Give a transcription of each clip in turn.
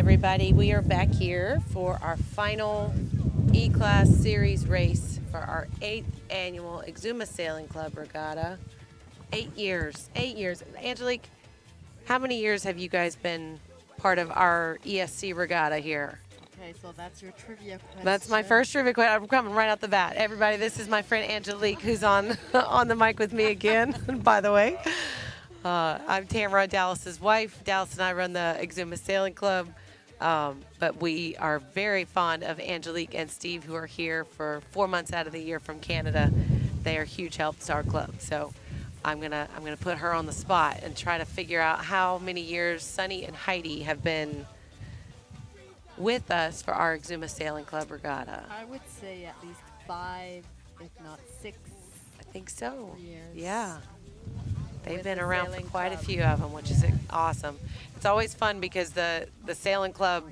everybody. We are back here for our final E-Class Series race for our 8th annual Exuma Sailing Club Regatta. 8 years. 8 years. Angelique, how many years have you guys been part of our ESC Regatta here? Okay, so that's your trivia question. That's my first trivia question. I'm coming right out the bat. Everybody, this is my friend Angelique, who's on on the mic with me again, by the way. I'm Tamara, Dallas's wife. Dallas and I run the Exuma Sailing Club, but we are very fond of Angelique and Steve, who are here for 4 months out of the year from Canada. They are huge helps to our club. So I'm gonna put her on the spot and try to figure out how many years Sunny and Heidi have been with us for our Exuma Sailing Club Regatta. I would say at least 5, if not 6 I think so. years. Yeah. They've With been the around for sailing quite a club. few of them, which is awesome. It's always fun because the sailing club,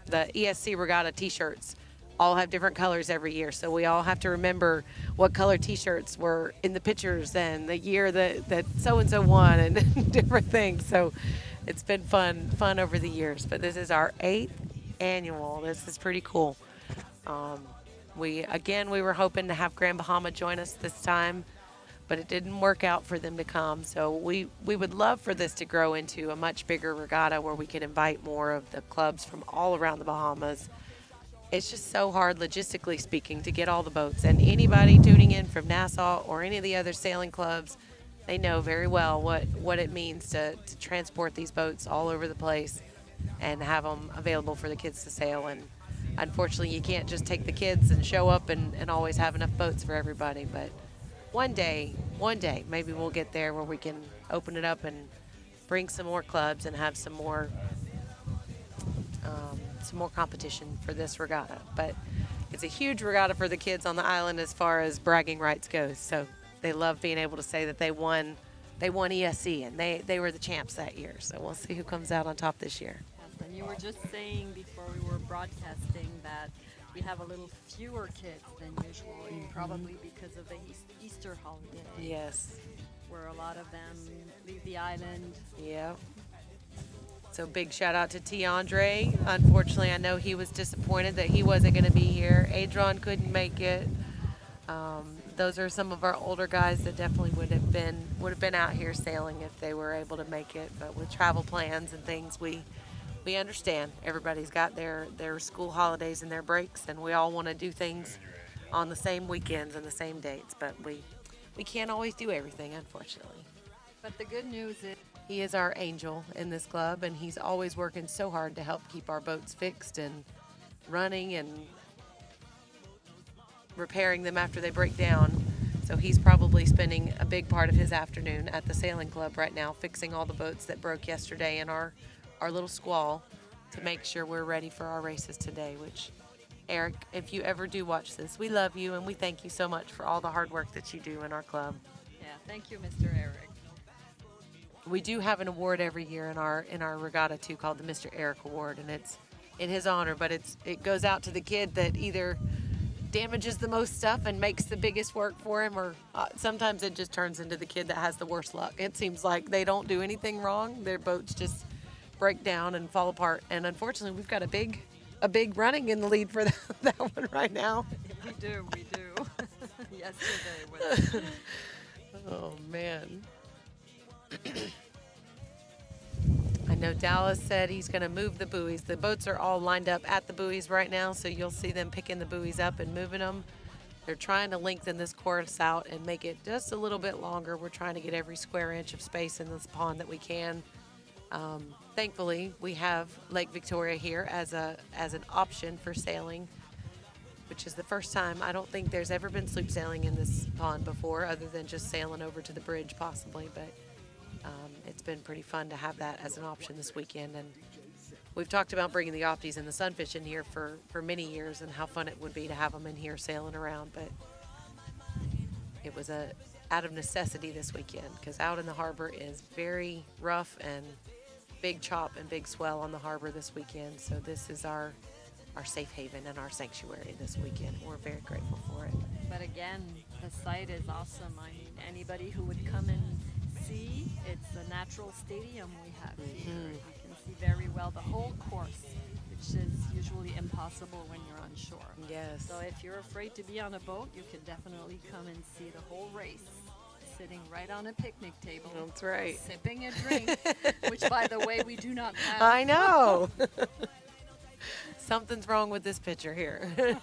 the ESC Regatta T-shirts, all have different colors every year. So we all have to remember what color T-shirts were in the pictures and the year that so-and-so won and different things. So it's been fun over the years. But this is our 8th annual. This is pretty cool. We were hoping to have Grand Bahama join us this time, but it didn't work out for them to come. So we would love for this to grow into a much bigger regatta where we can invite more of the clubs from all around the Bahamas. It's just so hard, logistically speaking, to get all the boats. And anybody tuning in from Nassau or any of the other sailing clubs, they know very well what it means to transport these boats all over the place and have them available for the kids to sail. And unfortunately, you can't just take the kids and show up and always have enough boats for everybody. But one day, maybe we'll get there where we can open it up and bring some more clubs and have some more competition for this regatta. But it's a huge regatta for the kids on the island as far as bragging rights goes. So they love being able to say that they won ESC and they were the champs that year. So we'll see who comes out on top this year. Yes, and you were just saying before we were broadcasting that we have a little fewer kids than usual, probably because of the Easter holiday. Yes. Where a lot of them leave the island. Yeah. So big shout out to T. Andre. Unfortunately, I know he was disappointed that he wasn't going to be here. Adron couldn't make it. Those are some of our older guys that definitely would have been out here sailing if they were able to make it. But with travel plans and things, we understand. Everybody's got their school holidays and their breaks, and we all want to do things on the same weekends and the same dates. But we can't always do everything, unfortunately. But the good news is He is our angel in this club, and he's always working so hard to help keep our boats fixed and running and repairing them after they break down. So he's probably spending a big part of his afternoon at the sailing club right now, fixing all the boats that broke yesterday in our little squall to make sure we're ready for our races today, which, Eric, if you ever do watch this, we love you and we thank you so much for all the hard work that you do in our club. yeah, thank you, Mr. Eric. We do have an award every year in our regatta too, called the Mr. Eric Award, and it's in his honor. But it goes out to the kid that either damages the most stuff and makes the biggest work for him, or sometimes it just turns into the kid that has the worst luck. It seems like they don't do anything wrong; their boats just break down and fall apart. And unfortunately, we've got a big running in the lead for that one right now. We do. Yesterday was. Oh man. I know Dallas said he's going to move the buoys. The boats are all lined up at the buoys right now, so you'll see them picking the buoys up and moving them. They're trying to lengthen this course out and make it just a little bit longer. We're trying to get every square inch of space in this pond that we can. Thankfully, we have Lake Victoria here as an option for sailing, which is the first time. I don't think there's ever been sloop sailing in this pond before, other than just sailing over to the bridge possibly, but it's been pretty fun to have that as an option this weekend. And we've talked about bringing the Opties and the Sunfish in here for many years and how fun it would be to have them in here sailing around, but it was out of necessity this weekend because out in the harbor is very rough and big chop and big swell on the harbor this weekend. So this is our safe haven and our sanctuary this weekend. We're very grateful for it. But again, the site is awesome. I mean, anybody who would come and see, it's a natural stadium we have here. You can see very well the whole course. which is usually impossible when you're on shore. Yes. So if you're afraid to be on a boat, you can definitely come and see the whole race, sitting right on a picnic table. That's right. Sipping a drink, which, by the way, we do not have. I know. Something's wrong with this picture here.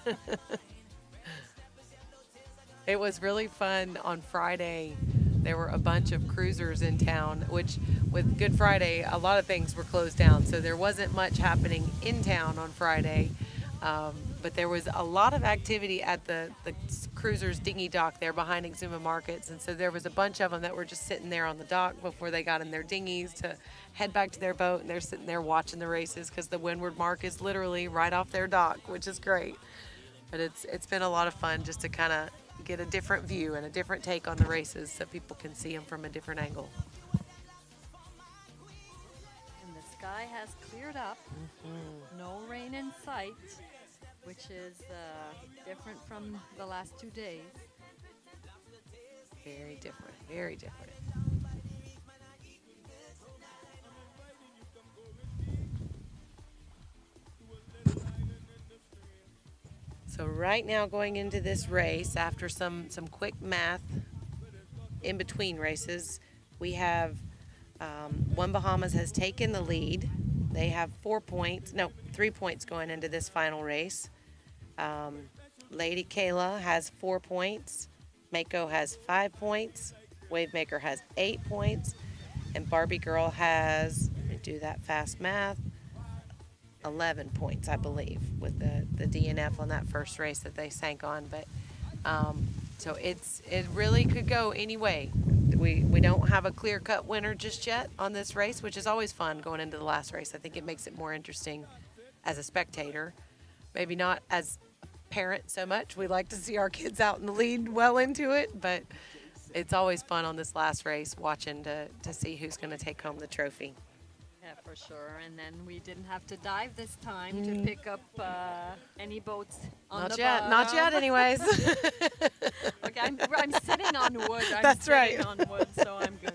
It was really fun on Friday. There were a bunch of cruisers in town, which with Good Friday, a lot of things were closed down. So there wasn't much happening in town on Friday. But there was a lot of activity at the cruisers dinghy dock there behind Exuma Markets. And so there was a bunch of them that were just sitting there on the dock before they got in their dinghies to head back to their boat. And they're sitting there watching the races because the Windward Mark is literally right off their dock, which is great. But it's been a lot of fun just to kind of get a different view and a different take on the races so people can see them from a different angle. And the sky has cleared up. No rain in sight, which is different from the last 2 days. Very different, very different. So right now going into this race, after some quick math in between races, we have One Bahamas has taken the lead. They have 3 points going into this final race. Lady Kayla has 4 points. Mako has 5 points. Wavemaker has 8 points. And Barbie Girl has, let me do that fast math, 11 points, I believe, with the DNF on that first race that they sank on. But so it really could go any way. We don't have a clear-cut winner just yet on this race, which is always fun going into the last race. I think it makes it more interesting as a spectator. Maybe not as a parent so much. We like to see our kids out in the lead well into it, but it's always fun on this last race watching to see who's going to take home the trophy. Yeah, for sure. And then we didn't have to dive this time to pick up any boats on Not the yet, boat. not yet anyways. Okay, I'm sitting on wood. That's sitting right. on wood, so I'm good.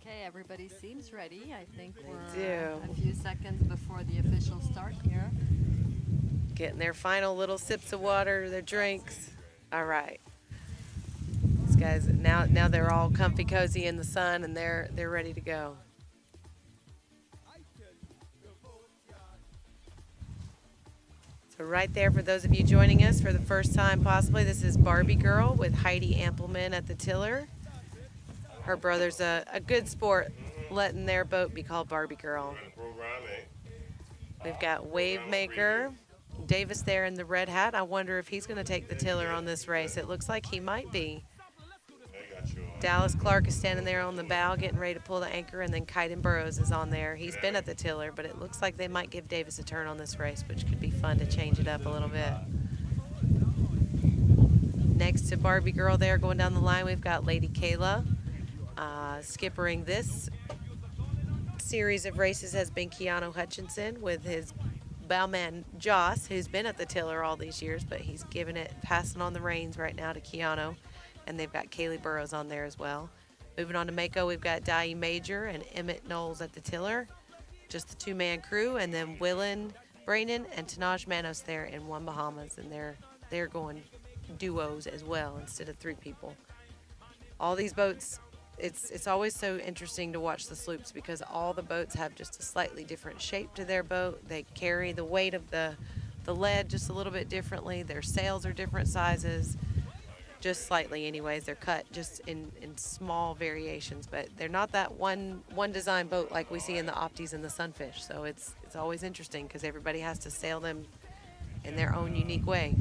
Okay, everybody seems ready. I think we're do. a few seconds before the official start here. Getting their final little sips of water, their drinks. All right. These guys, now they're all comfy cozy in the sun and they're ready to go. So right there, for those of you joining us for the first time possibly, this is Barbie Girl with Heidi Ampleman at the tiller. Her brother's a good sport, letting their boat be called Barbie Girl. We've got Wavemaker, Davis there in the red hat. I wonder if he's going to take the tiller on this race. It looks like he might be. Dallas Clark is standing there on the bow getting ready to pull the anchor, and then Kyden Burrows is on there. He's been at the tiller, but it looks like they might give Davis a turn on this race, which could be fun to change it up a little bit. Next to Barbie Girl there going down the line, we've got Lady Kayla. Skippering this series of races has been Keanu Hutchinson with his bowman Joss, who's been at the tiller all these years, but he's passing on the reins right now to Keanu. And they've got Kaylee Burrows on there as well. Moving on to Mako, we've got Dai Major and Emmett Knowles at the tiller. Just the two-man crew, and then Willen Brainin and Tanaj Manos there in One Bahamas, and they're going duos as well instead of 3 people. All these boats, it's always so interesting to watch the sloops because all the boats have just a slightly different shape to their boat. They carry the weight of the lead just a little bit differently. Their sails are different sizes. Just slightly anyways. They're cut just in small variations, but they're not that one design boat like we see in the Opties and the Sunfish. So it's always interesting because everybody has to sail them in their own unique way.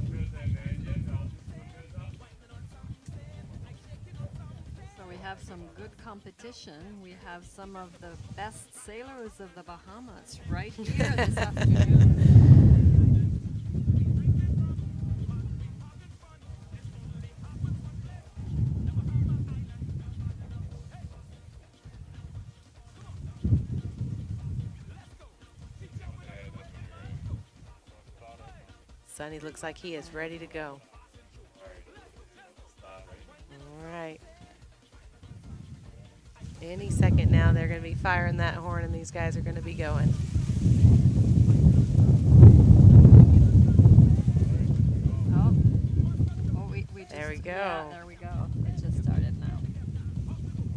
So we have some good competition. We have some of the best sailors of the Bahamas right here this afternoon. Sonny looks like he is ready to go. Any second now, they're going to be firing that horn, and these guys are going to be going. We just, There we go. Yeah, there we go. It just started now.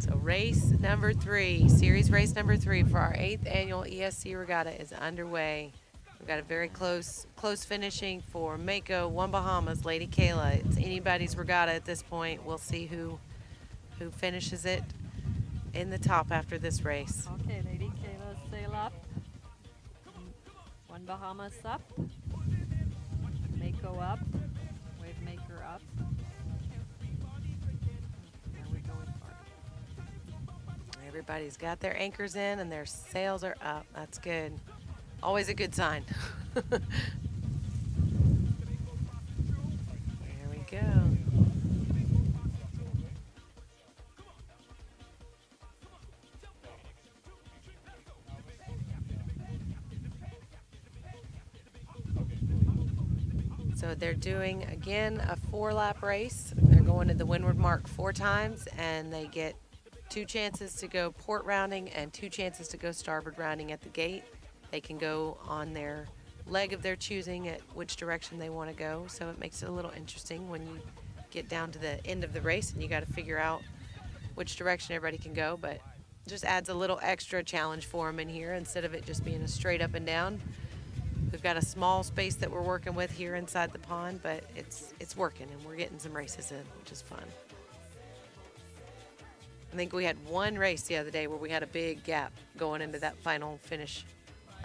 So race number 3, series race number 3 for our 8th annual ESC Regatta is underway. We've got a very close finishing for Mako, One Bahamas, Lady Kayla. It's anybody's regatta at this point. We'll see who finishes it in the top after this race. Okay, Lady Kayla, sail up. One Bahamas up. Mako up. Wave maker up. There we go with Barbie. Everybody's got their anchors in and their sails are up. That's good. Always a good sign. There we go. So they're doing, again, a 4-lap race. They're going to the windward mark 4 times, and they get 2 chances to go port rounding and 2 chances to go starboard rounding at the gate. They can go on their leg of their choosing at which direction they want to go, so it makes it a little interesting when you get down to the end of the race and you got to figure out which direction everybody can go, but just adds a little extra challenge for them in here instead of it just being a straight up and down. We've got a small space that we're working with here inside the pond, but it's working and we're getting some races in, which is fun. I think we had one race the other day where we had a big gap going into that final finish.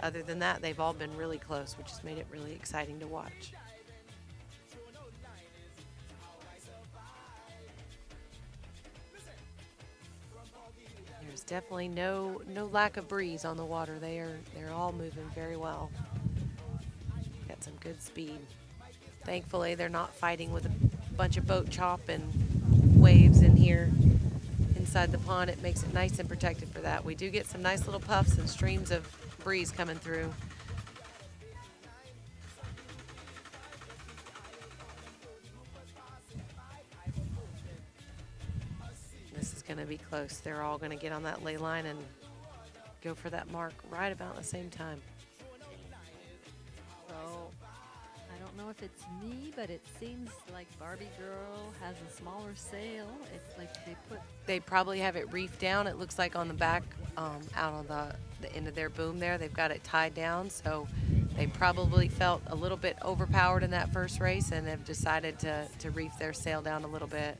Other than that, they've all been really close, which has made it really exciting to watch. There's definitely no lack of breeze on the water. They're all moving very well. Got some good speed. Thankfully, they're not fighting with a bunch of boat chop and waves in here inside the pond. It makes it nice and protected for that. We do get some nice little puffs and streams of breeze coming through. This is going to be close. They're all going to get on that ley line and go for that mark right about the same time. So, I don't know if it's me, but it seems like Barbie Girl has a smaller sail. It's like They probably have it reefed down. It looks like on the back, out on the end of their boom there, they've got it tied down. So they probably felt a little bit overpowered in that first race and have decided to reef their sail down a little bit.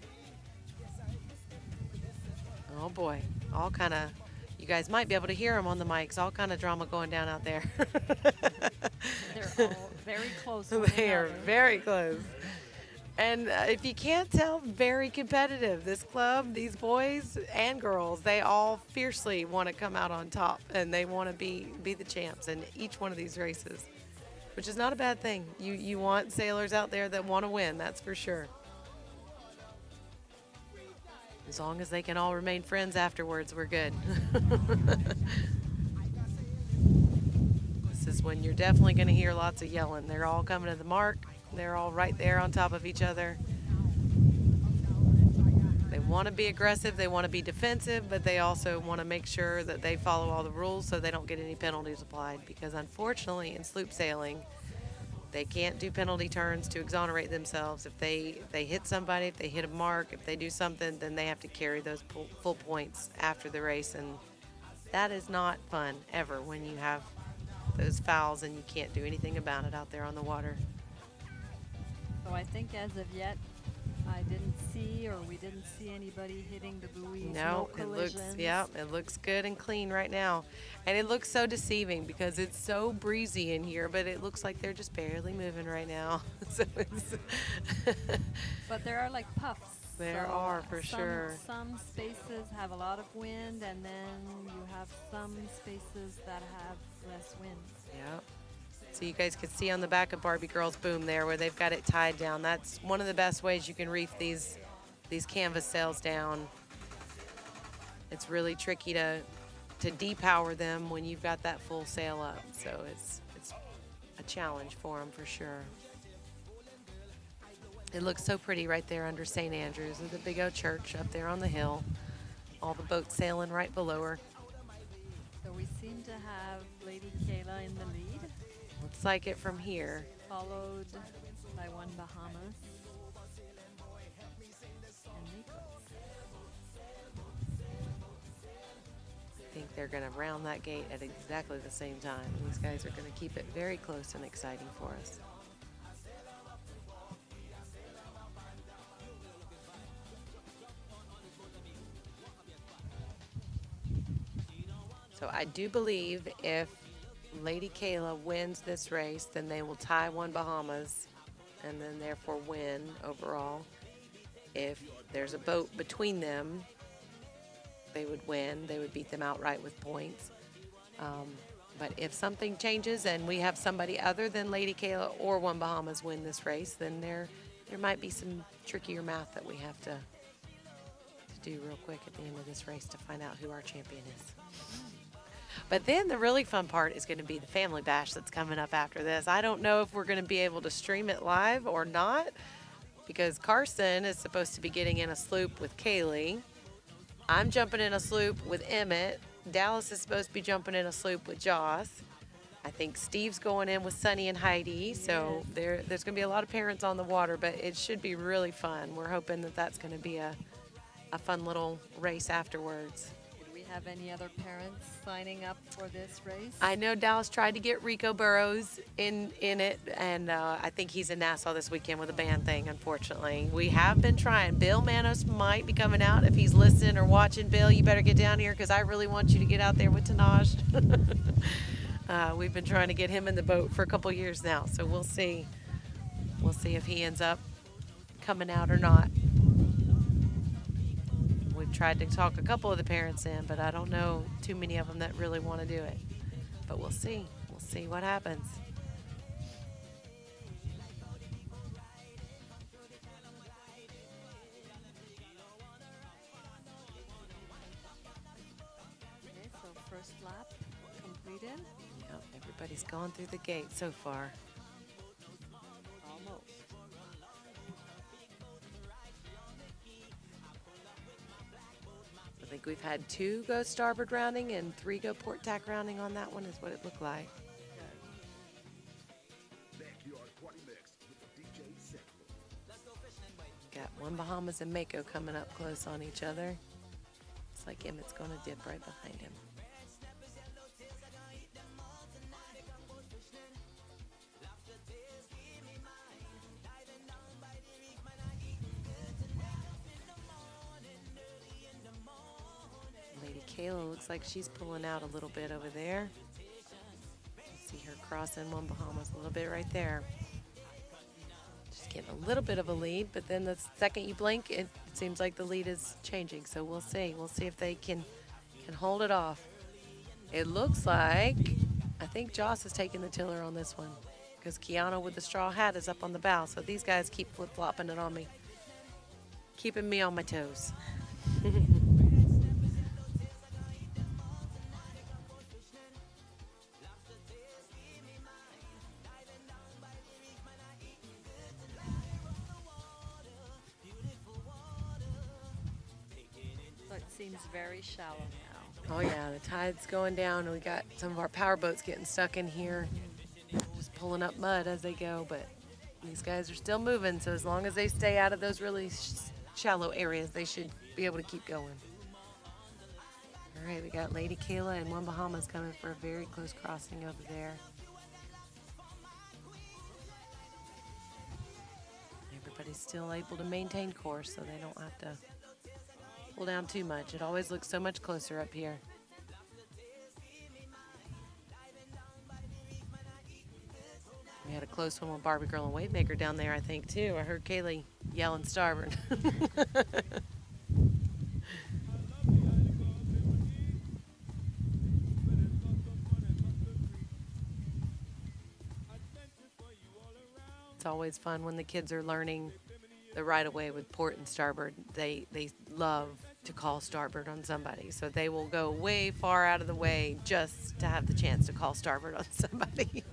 Oh boy, all kind of, you guys might be able to hear them on the mics, all kind of drama going down out there. they're all very close. They are very close. And if you can't tell, very competitive. This club, these boys and girls, they all fiercely want to come out on top, and they want to be the champs in each one of these races, which is not a bad thing. You want sailors out there that want to win, that's for sure. As long as they can all remain friends afterwards, we're good. This is when you're definitely going to hear lots of yelling. They're all coming to the mark. They're all right there on top of each other. They want to be aggressive, they want to be defensive, but they also want to make sure that they follow all the rules so they don't get any penalties applied. Because unfortunately, in sloop sailing, they can't do penalty turns to exonerate themselves. If they hit somebody, if they hit a mark, if they do something, then they have to carry those full points after the race. And that is not fun ever when you have those fouls and you can't do anything about it out there on the water. So I think as of yet, we didn't see anybody hitting the buoys. No, it looks good and clean right now. And it looks so deceiving because it's so breezy in here, but it looks like they're just barely moving right now. So it's but there are like puffs. There are, for sure. Some spaces have a lot of wind, and then you have some spaces that have less wind. Yep. So you guys can see on the back of Barbie Girl's boom there where they've got it tied down. That's one of the best ways you can reef these canvas sails down. It's really tricky to depower them when you've got that full sail up. So it's a challenge for them for sure. It looks so pretty right there under St. Andrews with the big old church up there on the hill. all the boats sailing right below her. So we seem to have Lady Kayla in the lead, Looks like it from here. followed by one Bahamas and Nicholas. I think they're going to round that gate at exactly the same time. These guys are going to keep it very close and exciting for us. So I do believe if Lady Kayla wins this race, then they will tie one Bahamas and then therefore win overall. If there's a boat between them, they would win. They would beat them outright with points. But if something changes and we have somebody other than Lady Kayla or one Bahamas win this race, then there might be some trickier math that we have to do real quick at the end of this race to find out who our champion is. But then the really fun part is going to be the family bash that's coming up after this. I don't know if we're going to be able to stream it live or not, because Carson is supposed to be getting in a sloop with Kaylee. I'm jumping in a sloop with Emmett. Dallas is supposed to be jumping in a sloop with Joss. I think Steve's going in with Sunny and Heidi. So there's going to be a lot of parents on the water, but it should be really fun. We're hoping that that's going to be a fun little race afterwards. Did we have any other parents signing up for this race? I know Dallas tried to get Rico Burrows in it, and I think he's in Nassau this weekend with a band thing, unfortunately. We have been trying. Bill Manos might be coming out. If he's listening or watching, Bill, you better get down here because I really want you to get out there with Tanaj. We've been trying to get him in the boat for a couple years now, so we'll see. We'll see if he ends up coming out or not. We've tried to talk a couple of the parents in, but I don't know too many of them that really want to do it. But we'll see. We'll see what happens. Okay, so first lap completed. Yep, everybody's gone through the gate so far. Almost. I think we've had 2 go starboard rounding and 3 go port tack rounding on that one is what it looked like. Got one Bahamas and Mako coming up close on each other. Looks like Emmett's going to dip right behind him. Lady Kayla looks like she's pulling out a little bit over there. See her crossing one Bahamas a little bit right there. She's getting a little bit of a lead, but then the second you blink, it seems like the lead is changing. So we'll see. We'll see if they can hold it off. It looks like, I think Joss is taking the tiller on this one because Kiana with the straw hat is up on the bow. So these guys keep flip-flopping it on me, keeping me on my toes. So it seems very shallow now. Oh yeah, the tide's going down and we got some of our power boats getting stuck in here, just pulling up mud as they go, but these guys are still moving, so as long as they stay out of those really shallow areas, they should be able to keep going. All right, we got Lady Kayla and one Bahamas coming for a very close crossing over there. Everybody's still able to maintain course, so they don't have to pull down too much. It always looks so much closer up here. We had a close one with Barbie Girl and Wavemaker down there, I think, too. I heard Kaylee yelling starboard. It's always fun when the kids are learning the right of way with port and starboard. They love to call starboard on somebody, so they will go way far out of the way just to have the chance to call starboard on somebody.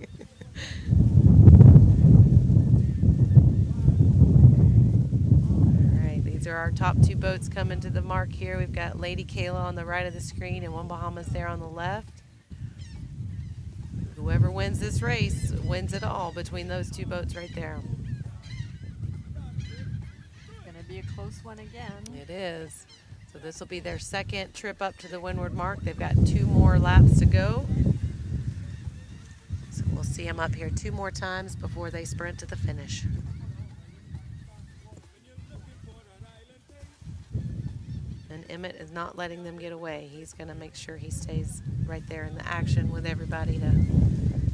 All right, these are our top two boats coming to the mark here. We've got Lady Kayla on the right of the screen and One Bahamas there on the left. Whoever wins this race wins it all between those two boats right there. It's going to be a close one again. It is. So this will be their second trip up to the windward mark. They've got 2 more laps to go. So we'll see them up here 2 more times before they sprint to the finish. And Emmett is not letting them get away. He's going to make sure he stays right there in the action with everybody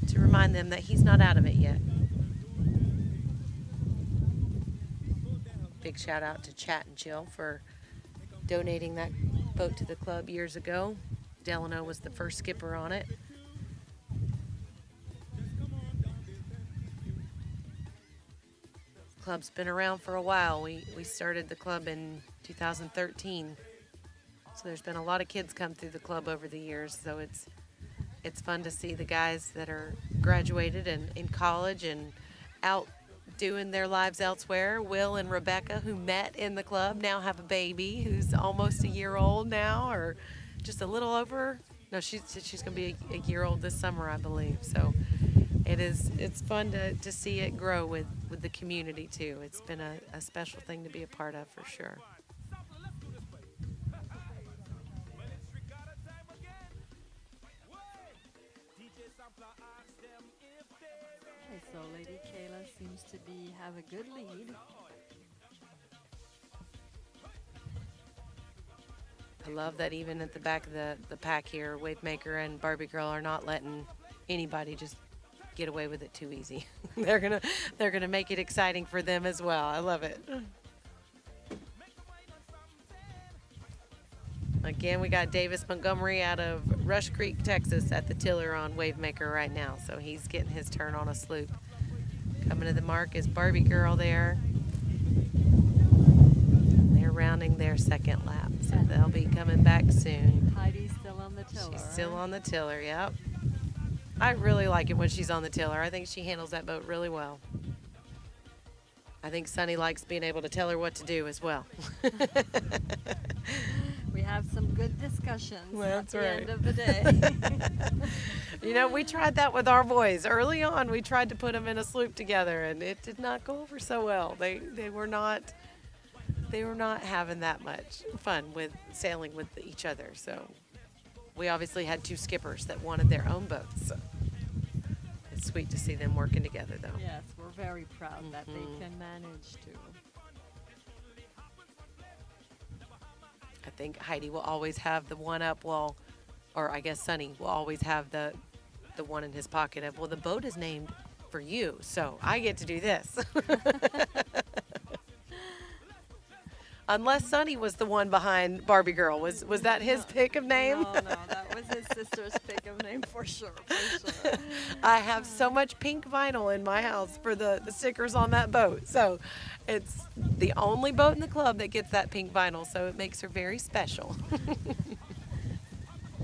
to remind them that he's not out of it yet. Big shout out to Chat and Chill for donating that boat to the club years ago. Delano was the first skipper on it. Club's been around for a while. We started the club in 2013. So there's been a lot of kids come through the club over the years. So it's fun to see the guys that are graduated and in college and out doing their lives elsewhere. Will and Rebecca, who met in the club, now have a baby who's almost a year old now, or just a little over. No, she's going to be a year old this summer, I believe. So it's fun to see it grow with the community too. It's been a special thing to be a part of for sure. Okay, so Lady Kayla seems to have a good lead. I love that even at the back of the pack here, Wavemaker and Barbie Girl are not letting anybody just get away with it too easy. They're gonna make it exciting for them as well. I love it. Again, we got Davis Montgomery out of Rush Creek, Texas at the tiller on Wavemaker right now. So he's getting his turn on a sloop. Coming to the mark is Barbie Girl there. They're rounding their second lap, so they'll be coming back soon. Heidi's still on the tiller. She's still on the tiller, yep. I really like it when she's on the tiller. I think she handles that boat really well. I think Sunny likes being able to tell her what to do as well. We have some good discussions That's at the right. end of the day. You know, we tried that with our boys. Early on, we tried to put them in a sloop together, and it did not go over so well. They were not having that much fun with sailing with each other. So we obviously had 2 skippers that wanted their own boats. So it's sweet to see them working together, though. Yes, we're very proud that they can manage to. I think Heidi will always have the one up, or I guess Sunny will always have the one in his pocket of, well, the boat is named for you, so I get to do this. Unless Sunny was the one behind Barbie Girl. Was that his pick of name? No, that was his sister's pick of name for sure. I have so much pink vinyl in my house for the stickers on that boat. So it's the only boat in the club that gets that pink vinyl, so it makes her very special.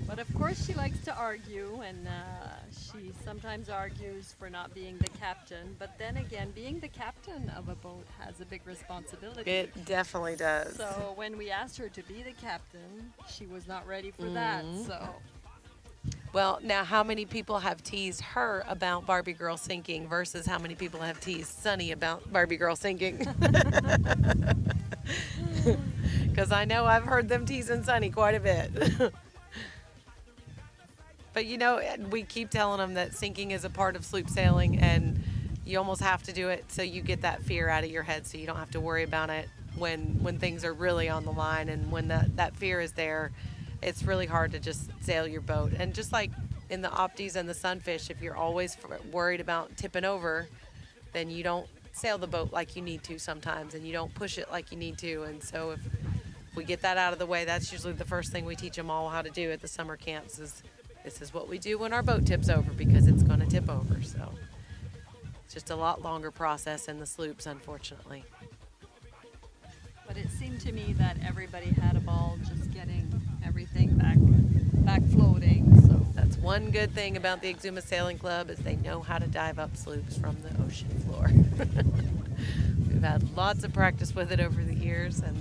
But of course she likes to argue, and she sometimes argues for not being the captain. But then again, being the captain of a boat has a big responsibility. It definitely does. So when we asked her to be the captain, she was not ready for that. So Well, now how many people have teased her about Barbie Girl sinking versus how many people have teased Sunny about Barbie Girl sinking? Because I know I've heard them teasing Sunny quite a bit. But you know, we keep telling them that sinking is a part of sloop sailing, and you almost have to do it so you get that fear out of your head, so you don't have to worry about it when things are really on the line. And when that fear is there, it's really hard to just sail your boat. And just like in the Opties and the Sunfish, if you're always worried about tipping over, then you don't sail the boat like you need to sometimes, and you don't push it like you need to. And so if we get that out of the way, that's usually the first thing we teach them all how to do at the summer camps is, this is what we do when our boat tips over, because it's going to tip over. So it's just a lot longer process in the sloops, unfortunately. but it seemed to me that everybody had a ball just getting everything back floating. So That's one good thing about the Exuma Sailing Club is they know how to dive up sloops from the ocean floor. We've had lots of practice with it over the years, and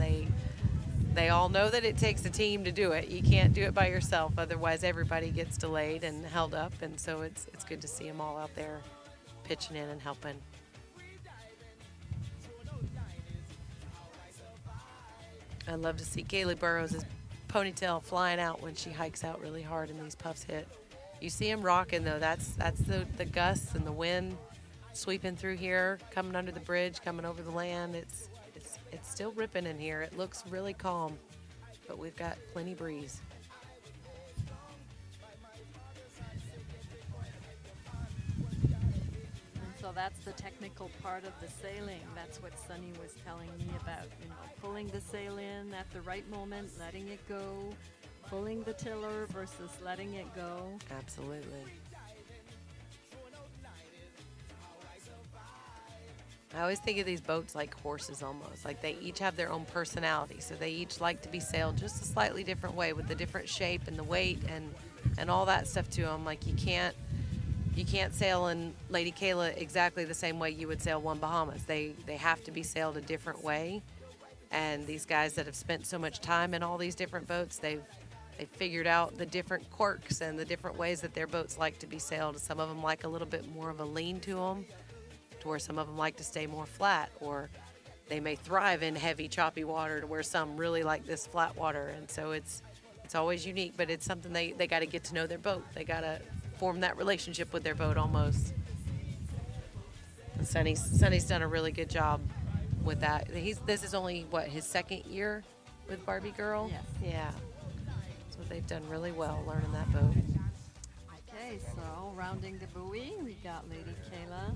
they all know that it takes a team to do it. You can't do it by yourself, otherwise everybody gets delayed and held up. And so it's good to see them all out there pitching in and helping. I love to see Kaylee Burrows' ponytail flying out when she hikes out really hard and these puffs hit. You see him rocking though. That's the gusts and the wind sweeping through here, coming under the bridge, coming over the land. It's still ripping in here. It looks really calm, but we've got plenty breeze. And so that's the technical part of the sailing. That's what Sunny was telling me about, pulling the sail in at the right moment, letting it go, pulling the tiller versus letting it go. Absolutely. I always think of these boats like horses almost. Like they each have their own personality. So they each like to be sailed just a slightly different way with the different shape and the weight and all that stuff to them. Like you can't sail in Lady Kayla exactly the same way you would sail One Bahamas. They have to be sailed a different way. And these guys that have spent so much time in all these different boats, they've figured out the different quirks and the different ways that their boats like to be sailed. Some of them like a little bit more of a lean to them, to where some of them like to stay more flat, or they may thrive in heavy, choppy water, to where some really like this flat water. And so it's always unique, but it's something they got to get to know their boat. They got to form that relationship with their boat almost. And Sonny's done a really good job with that. This is only, his second year with Barbie Girl? Yes. Yeah. So they've done really well learning that boat. Okay, so rounding the buoy, we got Lady Kayla.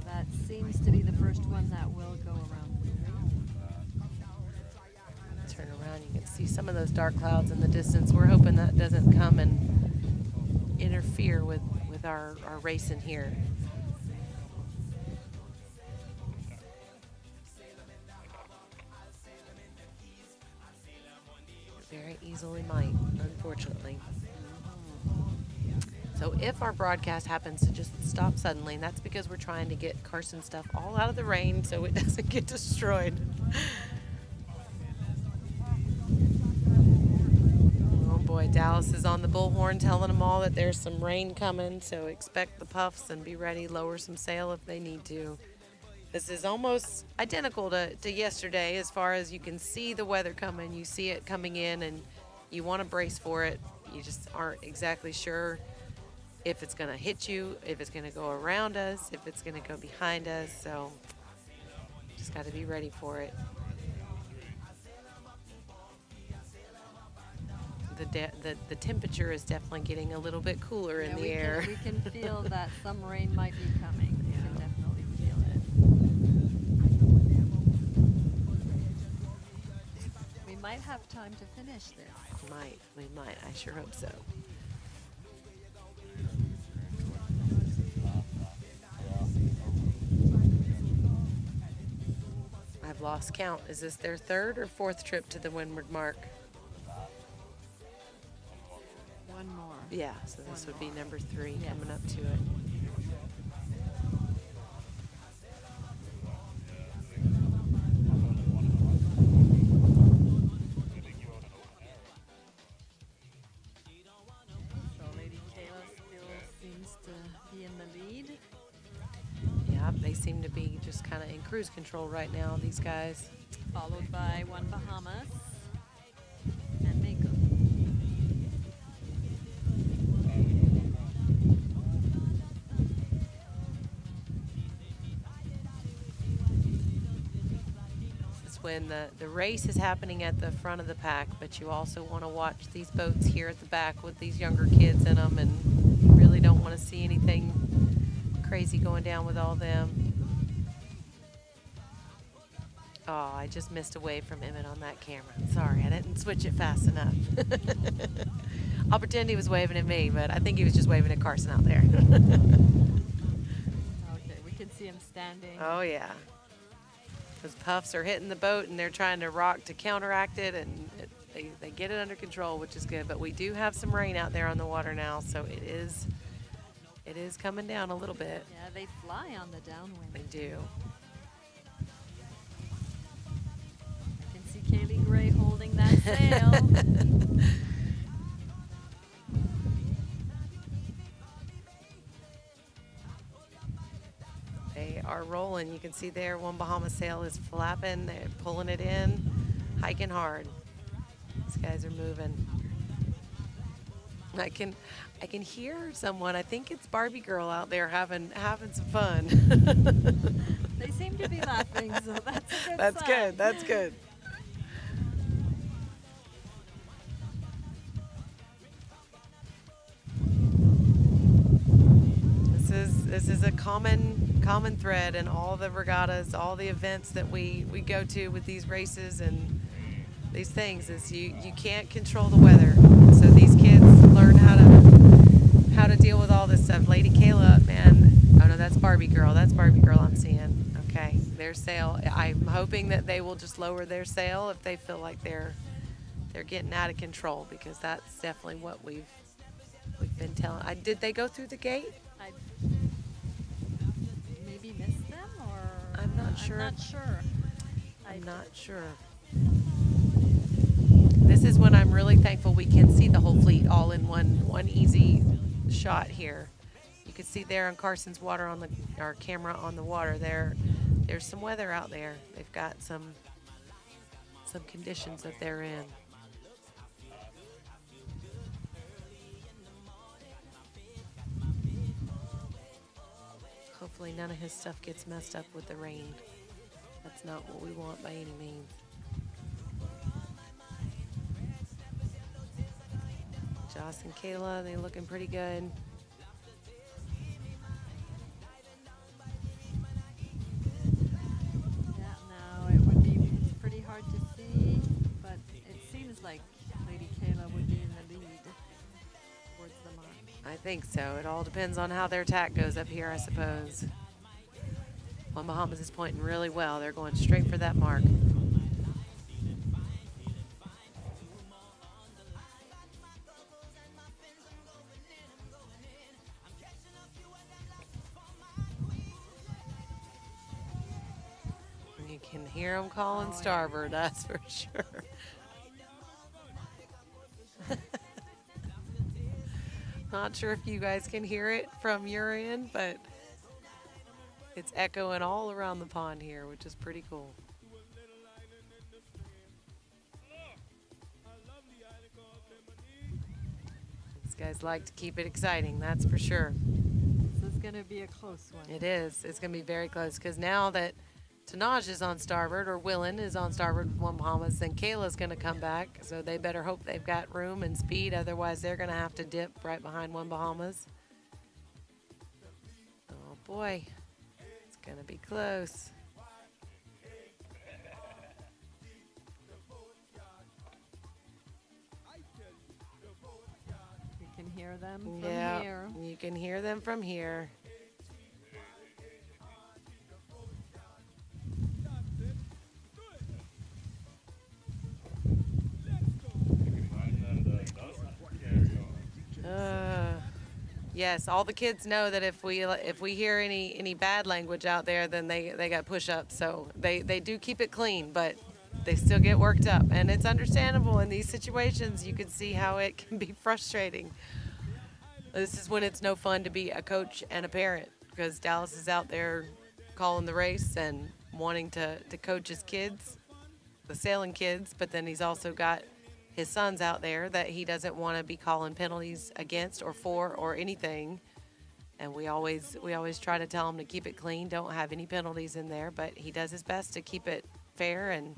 That seems to be the first one that will go around the buoy. Turn around, you can see some of those dark clouds in the distance. We're hoping that doesn't come and interfere with our racing here. Very easily might, unfortunately. So if our broadcast happens to just stop suddenly, that's because we're trying to get Carson stuff all out of the rain so it doesn't get destroyed. Oh boy, Dallas is on the bullhorn telling them all that there's some rain coming, so expect the puffs and be ready, lower some sail if they need to. This is almost identical to yesterday as far as you can see the weather coming, you see it coming in, and you want to brace for it. You just aren't exactly sure if it's going to hit you, if it's going to go around us, if it's going to go behind us. So just got to be ready for it. The temperature is definitely getting a little bit cooler in the air. We can feel that some rain might be coming. We can definitely feel it. We might have time to finish this. We might. I sure hope so. I've lost count. Is this their third or fourth trip to the Windward Mark? One more. Yeah, so this would be number 3 Yes. coming up to it. So Lady Kayla still seems to be in the lead. Yeah, they seem to be just kind of in cruise control right now, these guys. Followed by One Bahamas and Mako. This is when the race is happening at the front of the pack, but you also want to watch these boats here at the back with these younger kids in them, and you really don't want to see anything crazy going down with all them. Oh, I just missed away from Emmett on that camera. Sorry, I didn't switch it fast enough. I'll pretend he was waving at me, but I think he was just waving at Carson out there. Okay, we can see him standing. Oh, yeah. Those puffs are hitting the boat, and they're trying to rock to counteract it, and they get it under control, which is good. But we do have some rain out there on the water now, so it is coming down a little bit. Yeah, they fly on the downwind. They do. Kaylee Gray holding that sail. They are rolling. You can see there one Bahama sail is flapping. They're pulling it in, hiking hard. These guys are moving. I can hear someone. I think it's Barbie Girl out there having some fun. They seem to be laughing, so that's a good That's sign. good. That's good. This is a common thread in all the regattas, all the events that we go to with these races and these things is you can't control the weather. So these kids learn how to deal with all this stuff. Lady Kayla, man, oh no, that's Barbie Girl. That's Barbie Girl I'm seeing. Okay, their sail. I'm hoping that they will just lower their sail if they feel like they're getting out of control, because that's definitely what we've been telling. Did they go through the gate? I maybe missed them, or I'm not sure. I'm not sure. I'm not sure. This is when I'm really thankful we can see the whole fleet all in one easy shot here. You can see there on Carson's water on our camera on the water there. There's some weather out there. They've got some conditions that they're in. Hopefully none of his stuff gets messed up with the rain. That's not what we want by any means. Joss and Kayla, they looking pretty good. Yeah, no, it's pretty hard to see, but it seems like Lady Kayla would be in the lead towards the mark. I think so. It all depends on how their tack goes up here, I suppose. Well, Bahamas is pointing really well. They're going straight for that mark. You can hear them calling starboard, that's for sure. Not sure if you guys can hear it from your end, but it's echoing all around the pond here, which is pretty cool. These guys like to keep it exciting, that's for sure. This is going to be a close one. It is. It's going to be very close, because now that Tanaj is on starboard, or Willen is on starboard with one Bahamas, then Kayla's going to come back. So they better hope they've got room and speed. Otherwise, they're going to have to dip right behind one Bahamas. Oh, boy. It's going to be close. You can hear them from Yeah, here. you can hear them from here. Yes, all the kids know that if we hear any bad language out there, then they got push-ups. So they do keep it clean, but they still get worked up, and it's understandable in these situations. You can see how it can be frustrating. This is when it's no fun to be a coach and a parent, because Dallas is out there calling the race and wanting to coach his kids, the sailing kids, but then he's also got his sons out there that he doesn't want to be calling penalties against or for or anything. And we always try to tell him to keep it clean, don't have any penalties in there, but he does his best to keep it fair and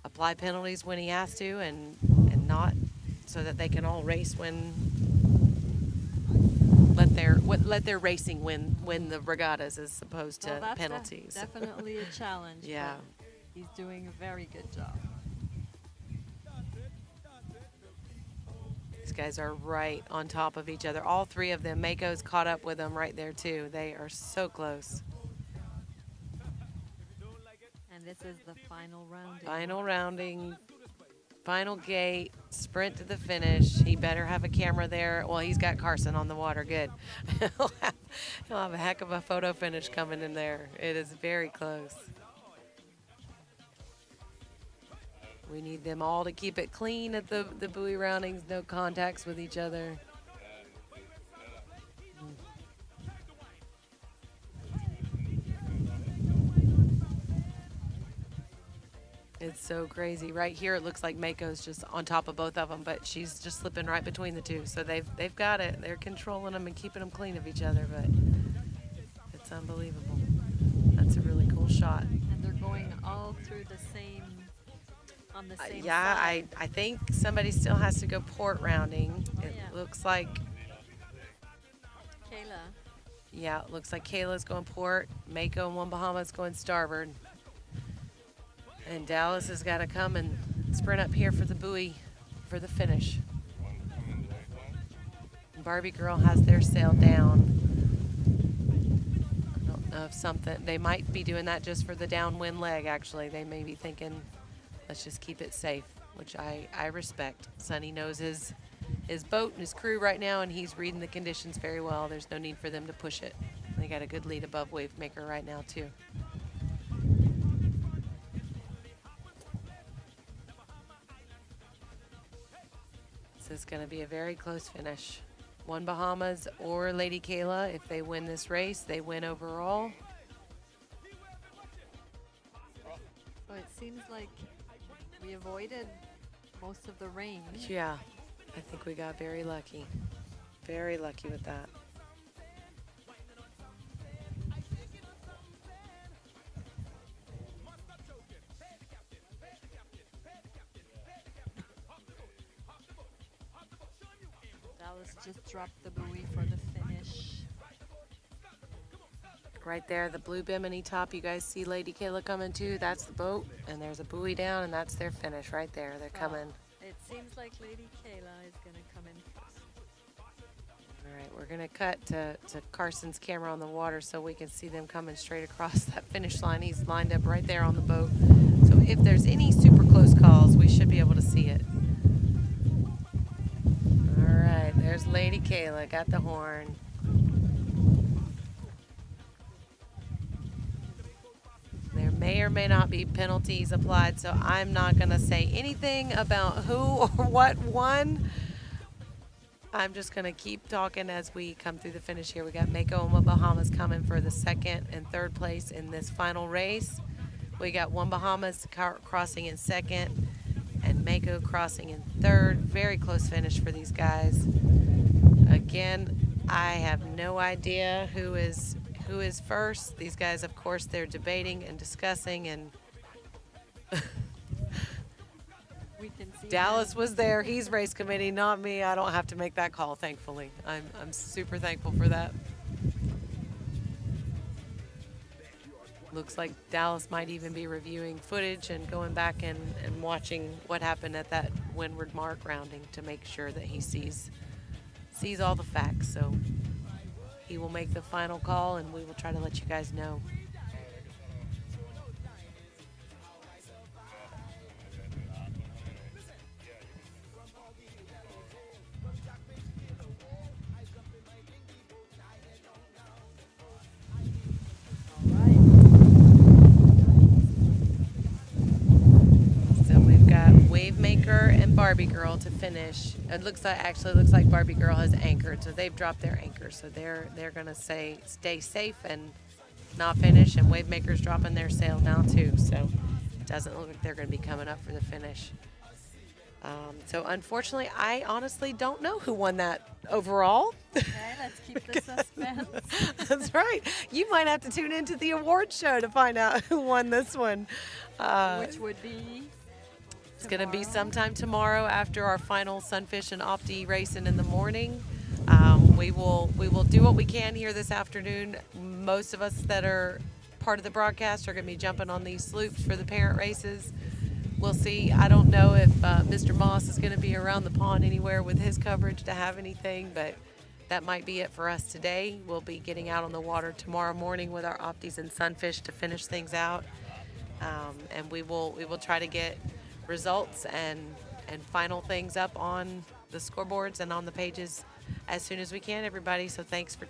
apply penalties when he has to, and not, so that they can all race when let their racing win the regattas as opposed to Well, that's penalties. definitely a challenge. Yeah. but he's doing a very good job. These guys are right on top of each other. All three of them. Mako's caught up with them right there too. They are so close. And this is the final rounding. Final rounding, final gate, sprint to the finish. He better have a camera there. Well, he's got Carson on the water. Good. he'll have a heck of a photo finish coming in there. It is very close. We need them all to keep it clean at the buoy roundings, no contacts with each other. It's so crazy. Right here, it looks like Mako's just on top of both of them, but she's just slipping right between the two. So they've got it. They're controlling them and keeping them clean of each other, but it's unbelievable. That's a really cool shot. And they're going all through the same, on the same Yeah, side. I think somebody still has to go port rounding. It Yeah. looks like, Kayla. yeah, it looks like Kayla's going port. Mako and One Bahama's going starboard. And Dallas has got to come and sprint up here for the buoy for the finish. Barbie Girl has their sail down. I don't know if something, they might be doing that just for the downwind leg, actually. They may be thinking, let's just keep it safe, which I respect. Sonny knows his boat and his crew right now, and he's reading the conditions very well. There's no need for them to push it. They got a good lead above Wave Maker right now, too. This is going to be a very close finish. One Bahamas or Lady Kayla, if they win this race, they win overall. So it seems like we avoided most of the rain. Yeah, I think we got very lucky. Very lucky with that. Dallas just dropped the buoy for the finish. Right there, the blue bimini top, you guys see Lady Kayla coming too. That's the boat, and there's a buoy down, and that's their finish right there. They're coming. It seems like Lady Kayla is going to come in first. All right, we're going to cut to Carson's camera on the water so we can see them coming straight across that finish line. He's lined up right there on the boat. So if there's any super close calls, we should be able to see it. All right, there's Lady Kayla, got the horn. There may or may not be penalties applied, so I'm not going to say anything about who or what won. I'm just going to keep talking as we come through the finish here. We got Mako and One Bahamas coming for the second and third place in this final race. We got One Bahamas crossing in second and Mako crossing in third. Very close finish for these guys. Again, I have no idea who is first. These guys, of course, they're debating and discussing, and We can see Dallas was there. He's race committee, not me. I don't have to make that call, thankfully. I'm super thankful for that. Looks like Dallas might even be reviewing footage and going back and watching what happened at that windward mark rounding to make sure that he sees all the facts. So he will make the final call, and we will try to let you guys know. All right. So we've got Wave Maker and Barbie Girl to finish. It looks like Barbie Girl has anchored, so they've dropped their anchor. So they're gonna stay safe and not finish. And Wave Maker's dropping their sail now too. So it doesn't look like they're gonna be coming up for the finish. So unfortunately, I honestly don't know who won that overall. Okay, let's keep the suspense. That's right. You might have to tune into the award show to find out who won this one. Which would be It's going to be tomorrow. sometime tomorrow after our final Sunfish and Opti racing in the morning. We will do what we can here this afternoon. Most of us that are part of the broadcast are going to be jumping on these sloops for the parent races. We'll see. I don't know if Mr. Moss is going to be around the pond anywhere with his coverage to have anything, but that might be it for us today. We'll be getting out on the water tomorrow morning with our Optis and Sunfish to finish things out, and we will try to get results and final things up on the scoreboards and on the pages as soon as we can, everybody. So thanks for